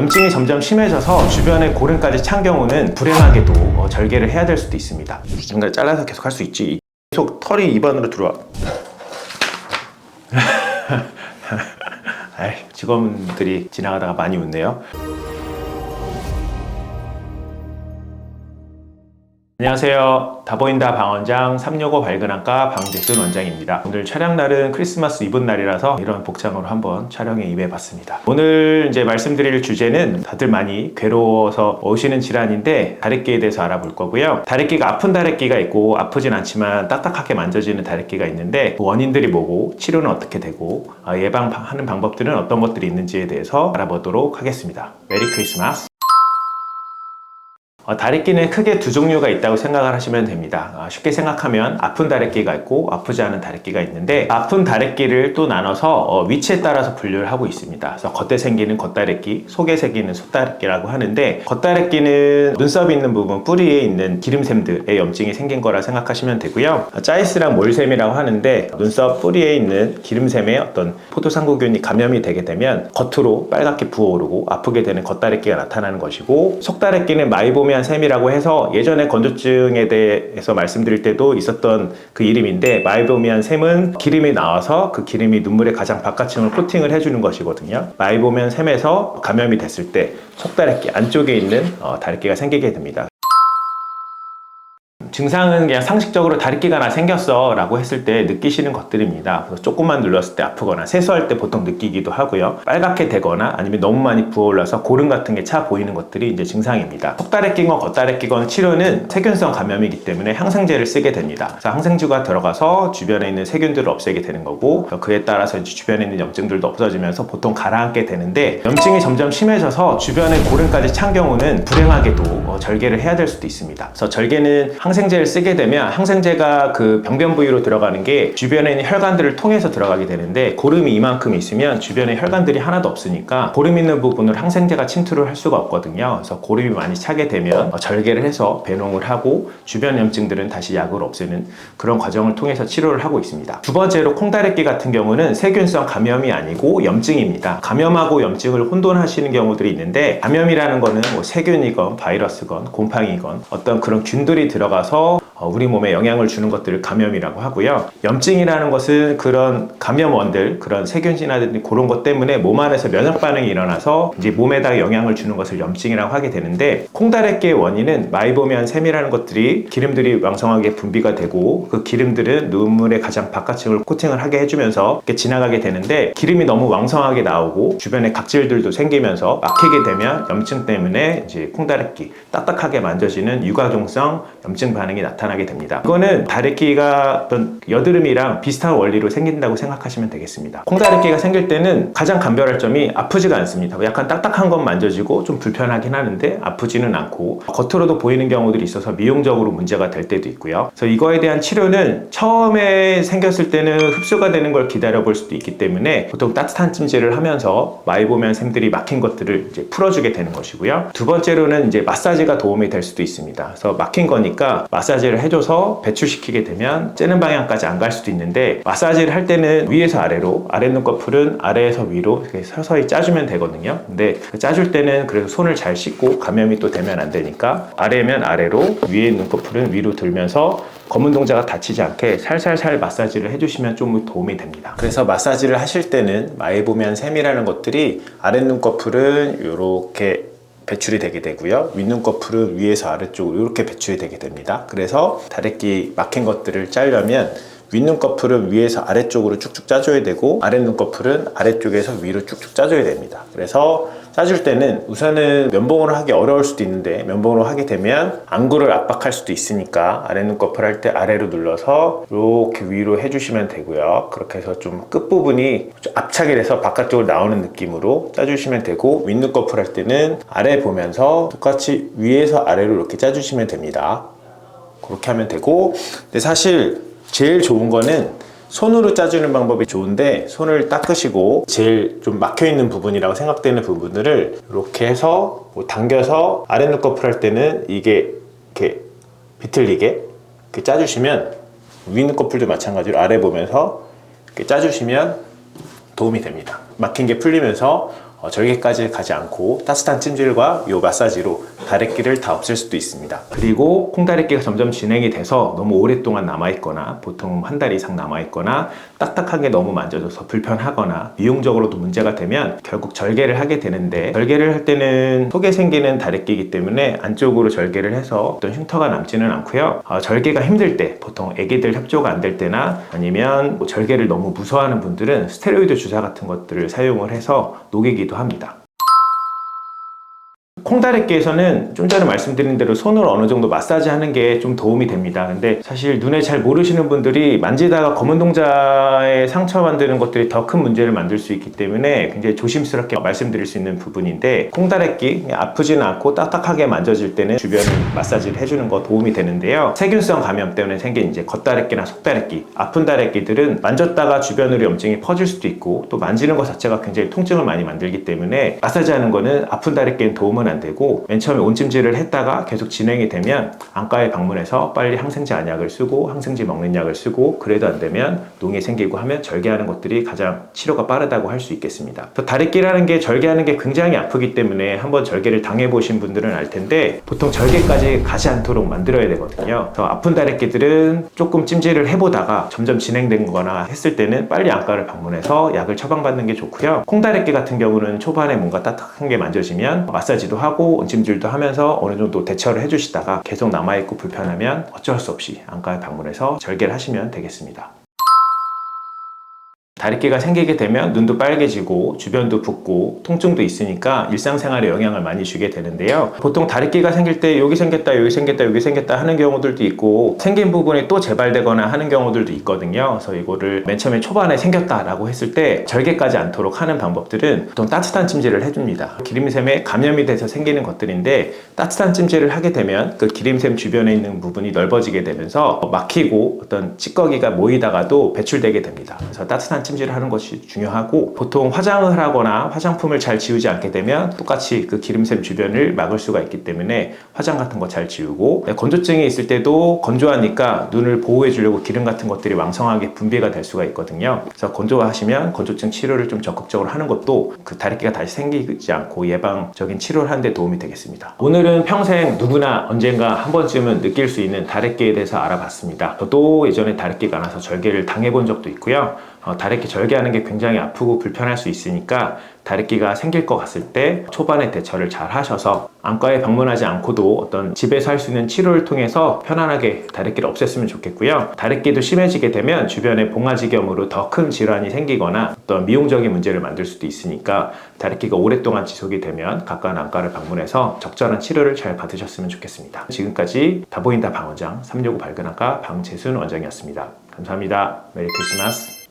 염증이 점점 심해져서 주변에 고름까지 찬 경우는 불행하게도 절개를 해야 될 수도 있습니다. 중간에 잘라서 계속 할 수 있지. 계속 털이 입안으로 들어와. 직원들이 지나가다가 많이 웃네요. 안녕하세요. 다보인다 방원장 365 발근학과 방재순 원장입니다. 오늘 촬영날은 크리스마스 이브 날이라서 이런 복장으로 한번 촬영에 임해봤습니다. 오늘 이제 말씀드릴 주제는 다들 많이 괴로워서 오시는 질환인데 다래끼에 대해서 알아볼 거고요. 다래끼가 아픈 다래끼가 있고 아프진 않지만 딱딱하게 만져지는 다래끼가 있는데 원인들이 뭐고 치료는 어떻게 되고 예방하는 방법들은 어떤 것들이 있는지에 대해서 알아보도록 하겠습니다. 메리 크리스마스! 다래끼는 크게 두 종류가 있다고 생각을 하시면 됩니다. 쉽게 생각하면 아픈 다래끼가 있고 아프지 않은 다래끼가 있는데 아픈 다래끼를 또 나눠서 위치에 따라서 분류를 하고 있습니다. 그래서 겉에 생기는 겉다래끼, 속에 생기는 속다래끼라고 하는데 겉다래끼는 눈썹 있는 부분, 뿌리에 있는 기름샘들의 염증이 생긴 거라 생각하시면 되고요. 짜이스랑 몰샘이라고 하는데 눈썹 뿌리에 있는 기름샘에 어떤 포도상구균이 감염이 되게 되면 겉으로 빨갛게 부어오르고 아프게 되는 겉다래끼가 나타나는 것이고, 속다래끼는 마이보미안 샘이라고 해서 예전에 건조증에 대해서 말씀드릴 때도 있었던 그 이름인데, 마이보미안 샘은 기름이 나와서 그 기름이 눈물의 가장 바깥층을 코팅을 해주는 것이거든요. 마이보미안 샘에서 감염이 됐을 때 속다래끼 안쪽에 있는 다래끼가 생기게 됩니다. 증상은 그냥 상식적으로 다래끼가 하나 생겼어 라고 했을 때 느끼시는 것들입니다. 그래서 조금만 눌렀을 때 아프거나 세수할 때 보통 느끼기도 하고요. 빨갛게 되거나 아니면 너무 많이 부어올라서 고름 같은 게 차 보이는 것들이 이제 증상입니다. 속다래끼건 겉다래끼건 치료는 세균성 감염이기 때문에 항생제를 쓰게 됩니다. 그래서 항생제가 들어가서 주변에 있는 세균들을 없애게 되는 거고, 그에 따라서 이제 주변에 있는 염증들도 없어지면서 보통 가라앉게 되는데, 염증이 점점 심해져서 주변에 고름까지 찬 경우는 불행하게도 절개를 해야 될 수도 있습니다. 그래서 절개는 항생제를 쓰게 되면 항생제가 그 병변 부위로 들어가는 게 주변에 있는 혈관들을 통해서 들어가게 되는데, 고름이 이만큼 있으면 주변에 혈관들이 하나도 없으니까 고름 있는 부분을 항생제가 침투를 할 수가 없거든요. 그래서 고름이 많이 차게 되면 절개를 해서 배농을 하고 주변 염증들은 다시 약으로 없애는 그런 과정을 통해서 치료를 하고 있습니다. 두 번째로 콩다래끼 같은 경우는 세균성 감염이 아니고 염증입니다. 감염하고 염증을 혼돈하시는 경우들이 있는데, 감염이라는 거는 뭐 세균이건 바이러스건 곰팡이건 어떤 그런 균들이 들어가서 우리 몸에 영향을 주는 것들을 감염이라고 하고요. 염증이라는 것은 그런 감염원들, 그런 세균이라든지 그런 것 때문에 몸 안에서 면역 반응이 일어나서 이제 몸에다 영향을 주는 것을 염증이라고 하게 되는데, 콩다래끼의 원인은 마이보미안 샘이라는 것들이 기름들이 왕성하게 분비가 되고 그 기름들은 눈물의 가장 바깥층을 코팅을 하게 해주면서 이렇게 지나가게 되는데, 기름이 너무 왕성하게 나오고 주변에 각질들도 생기면서 막히게 되면 염증 때문에 이제 콩다래끼, 딱딱하게 만져지는 유가종성 염증 반응이 나타나게 됩니다. 이거는 다래끼가 어떤 여드름이랑 비슷한 원리로 생긴다고 생각하시면 되겠습니다. 콩다래끼가 생길 때는 가장 감별할 점이 아프지가 않습니다. 약간 딱딱한 건 만져지고 좀 불편하긴 하는데 아프지는 않고, 겉으로도 보이는 경우들이 있어서 미용적으로 문제가 될 때도 있고요. 그래서 이거에 대한 치료는 처음에 생겼을 때는 흡수가 되는 걸 기다려 볼 수도 있기 때문에 보통 따뜻한 찜질을 하면서 마이보미안 샘들이 막힌 것들을 이제 풀어주게 되는 것이고요. 두 번째로는 이제 마사지가 도움이 될 수도 있습니다. 그래서 막힌 거니까 마사지를 해줘서 배출시키게 되면 째는 방향까지 안 갈 수도 있는데, 마사지를 할 때는 위에서 아래로, 아래 눈꺼풀은 아래에서 위로 이렇게 서서히 짜주면 되거든요. 근데 짜줄 때는 그래도 손을 잘 씻고 감염이 또 되면 안 되니까 아래면 아래로, 위에 눈꺼풀은 위로 들면서 검은 동자가 다치지 않게 살살살 마사지를 해주시면 좀 도움이 됩니다. 그래서 마사지를 하실 때는 마이보미안 샘이라는 것들이 아래 눈꺼풀은 이렇게 배출이 되게 되고요. 윗눈꺼풀은 위에서 아래쪽으로 이렇게 배출이 되게 됩니다. 그래서 다래끼 막힌 것들을 짜려면 윗눈꺼풀은 위에서 아래쪽으로 쭉쭉 짜줘야 되고, 아랫눈꺼풀은 아래쪽에서 위로 쭉쭉 짜줘야 됩니다. 그래서 짜줄 때는 우선은 면봉으로 하기 어려울 수도 있는데, 면봉으로 하게 되면 안구를 압박할 수도 있으니까 아랫눈꺼풀 할 때 아래로 눌러서 이렇게 위로 해주시면 되고요. 그렇게 해서 좀 끝부분이 좀 압착이 돼서 바깥쪽으로 나오는 느낌으로 짜주시면 되고, 윗눈꺼풀 할 때는 아래 보면서 똑같이 위에서 아래로 이렇게 짜주시면 됩니다. 그렇게 하면 되고, 근데 사실 제일 좋은 거는 손으로 짜주는 방법이 좋은데, 손을 닦으시고 제일 좀 막혀있는 부분이라고 생각되는 부분들을 이렇게 해서 당겨서 아랫 눈꺼풀 할 때는 이게 이렇게 비틀리게 이렇게 짜주시면, 윗 눈꺼풀도 마찬가지로 아래 보면서 이렇게 짜주시면 도움이 됩니다. 막힌 게 풀리면서 절개까지 가지 않고 따뜻한 찜질과 이 마사지로 다래끼를 다 없앨 수도 있습니다. 그리고 콩다래끼가 점점 진행이 돼서 너무 오랫동안 남아있거나 보통 한 달 이상 남아있거나 딱딱하게 너무 만져져서 불편하거나 미용적으로도 문제가 되면 결국 절개를 하게 되는데, 절개를 할 때는 속에 생기는 다래끼이기 때문에 안쪽으로 절개를 해서 어떤 흉터가 남지는 않고요. 절개가 힘들 때, 보통 애기들 협조가 안 될 때나 아니면 절개를 너무 무서워하는 분들은 스테로이드 주사 같은 것들을 사용을 해서 녹이기도 합니다. 콩다래끼에서는 좀 전에 말씀드린 대로 손으로 어느 정도 마사지 하는 게 좀 도움이 됩니다. 근데 사실 눈에 잘 모르시는 분들이 만지다가 검은 동자에 상처 만드는 것들이 더 큰 문제를 만들 수 있기 때문에 굉장히 조심스럽게 말씀드릴 수 있는 부분인데, 콩다래끼 아프지는 않고 딱딱하게 만져질 때는 주변을 마사지를 해주는 거 도움이 되는데요. 세균성 감염 때문에 생긴 이제 겉다래끼나 속다래끼, 아픈 다래끼들은 만졌다가 주변으로 염증이 퍼질 수도 있고 또 만지는 것 자체가 굉장히 통증을 많이 만들기 때문에 마사지하는 거는 아픈 다래끼는 도움은 안 되고, 맨 처음에 온찜질을 했다가 계속 진행이 되면 안과에 방문해서 빨리 항생제 안약을 쓰고 항생제 먹는 약을 쓰고, 그래도 안 되면 농이 생기고 하면 절개하는 것들이 가장 치료가 빠르다고 할 수 있겠습니다. 다래끼라는 게 절개하는 게 굉장히 아프기 때문에 한번 절개를 당해보신 분들은 알 텐데 보통 절개까지 가지 않도록 만들어야 되거든요. 그래서 아픈 다래끼들은 조금 찜질을 해보다가 점점 진행된 거나 했을 때는 빨리 안과를 방문해서 약을 처방받는 게 좋고요. 콩다래끼 같은 경우는 초반에 뭔가 따뜻한 게 만져지면 마사지도 하고 온찜질도 하면서 어느 정도 대처를 해주시다가 계속 남아있고 불편하면 어쩔 수 없이 안과에 방문해서 절개를 하시면 되겠습니다. 다래끼가 생기게 되면 눈도 빨개지고 주변도 붓고 통증도 있으니까 일상생활에 영향을 많이 주게 되는데요. 보통 다래끼가 생길 때 여기 생겼다 여기 생겼다 여기 생겼다 하는 경우들도 있고 생긴 부분이 또 재발되거나 하는 경우들도 있거든요. 그래서 이거를 맨 처음에 초반에 생겼다라고 했을 때 절개까지 않도록 하는 방법들은 보통 따뜻한 찜질을 해줍니다. 기름샘에 감염이 돼서 생기는 것들인데 따뜻한 찜질을 하게 되면 그 기름샘 주변에 있는 부분이 넓어지게 되면서 막히고 어떤 찌꺼기가 모이다가도 배출되게 됩니다. 그래서 따뜻한 찜질을 하는 것이 중요하고, 보통 화장을 하거나 화장품을 잘 지우지 않게 되면 똑같이 그 기름샘 주변을 막을 수가 있기 때문에 화장 같은 거 잘 지우고, 건조증이 있을 때도 건조하니까 눈을 보호해 주려고 기름 같은 것들이 왕성하게 분비가 될 수가 있거든요. 그래서 건조하시면 건조증 치료를 좀 적극적으로 하는 것도 그 다래끼가 다시 생기지 않고 예방적인 치료를 하는 데 도움이 되겠습니다. 오늘은 평생 누구나 언젠가 한 번쯤은 느낄 수 있는 다래끼에 대해서 알아봤습니다. 저도 예전에 다래끼가 나서 절개를 당해본 적도 있고요. 다래끼 절개하는 게 굉장히 아프고 불편할 수 있으니까 다래끼가 생길 것 같을 때 초반에 대처를 잘 하셔서 안과에 방문하지 않고도 어떤 집에서 할 수 있는 치료를 통해서 편안하게 다래끼를 없앴으면 좋겠고요. 다래끼도 심해지게 되면 주변에 봉화지겸으로 더 큰 질환이 생기거나 어떤 미용적인 문제를 만들 수도 있으니까 다래끼가 오랫동안 지속이 되면 가까운 안과를 방문해서 적절한 치료를 잘 받으셨으면 좋겠습니다. 지금까지 다보인다 방원장 365 발근학과 방재순 원장이었습니다. 감사합니다. 메리 크리스마스.